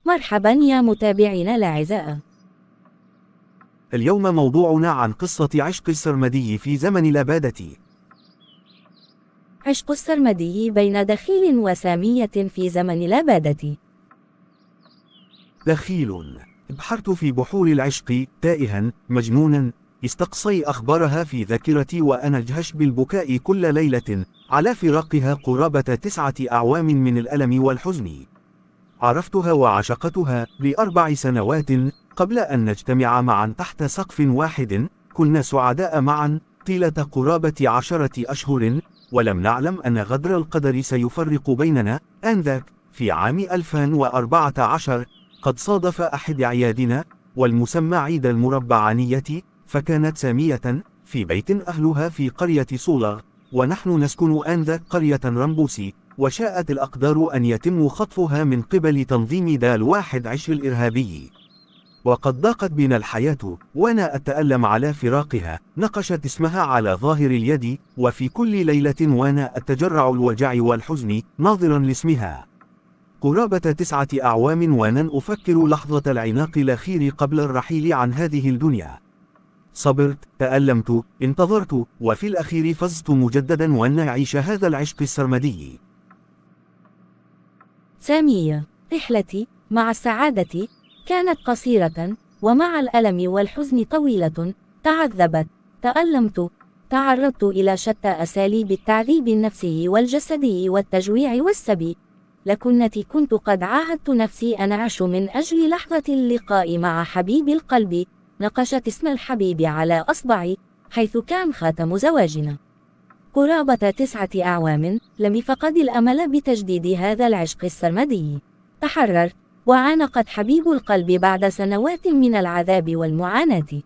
مرحبا يا متابعينا الأعزاء. اليوم موضوعنا عن قصة عشق السرمدي في زمن الأبادة. عشق السرمدي بين دخيل وسامية في زمن الأبادة. دخيل: بحرت في بحور العشق تائها مجنونا، استقصي أخبارها في ذاكرتي وأنا أجهش بالبكاء كل ليلة على فراقها قرابة 9 أعوام من الألم والحزن. عرفتها وعشقتها ل4 سنوات قبل أن نجتمع معا تحت سقف واحد. كنا سعداء معا طيلة قرابة 10 أشهر، ولم نعلم أن غدر القدر سيفرق بيننا. آنذاك في عام 2014 قد صادف أحد أعيادنا، والمسمى عيد المربعانية، فكانت سامية في بيت أهلها في قرية صولغ، ونحن نسكن آنذاك قرية رمبوسي، وشاءت الأقدار أن يتم خطفها من قبل تنظيم دال 11 الإرهابي. وقد ضاقت بنا الحياة وأنا أتألم على فراقها. نقشت اسمها على ظاهر اليد، وفي كل ليلة وأنا أتجرع الوجع والحزن ناظرا لاسمها. قرابة 9 أعوام وأنا أفكر لحظة العناق الأخير قبل الرحيل عن هذه الدنيا. صبرت، تألمت، انتظرت، وفي الأخير فزت مجددا وأن أعيش هذا العشق السرمدي. سامية: رحلتي مع السعادة كانت قصيرة، ومع الألم والحزن طويلة. تعذبت، تألمت، تعرضت إلى شتى أساليب التعذيب النفسي والجسدي والتجويع والسبي، لكنتي كنت قد عاهدت نفسي أن أعيش من أجل لحظة اللقاء مع حبيب القلب. نقشت اسم الحبيب على أصبعي حيث كان خاتم زواجنا. قرابة 9 أعوام لم فقد الأمل بتجديد هذا العشق السرمدي. تحررت، وعانقت حبيب القلب بعد سنوات من العذاب والمعاناة.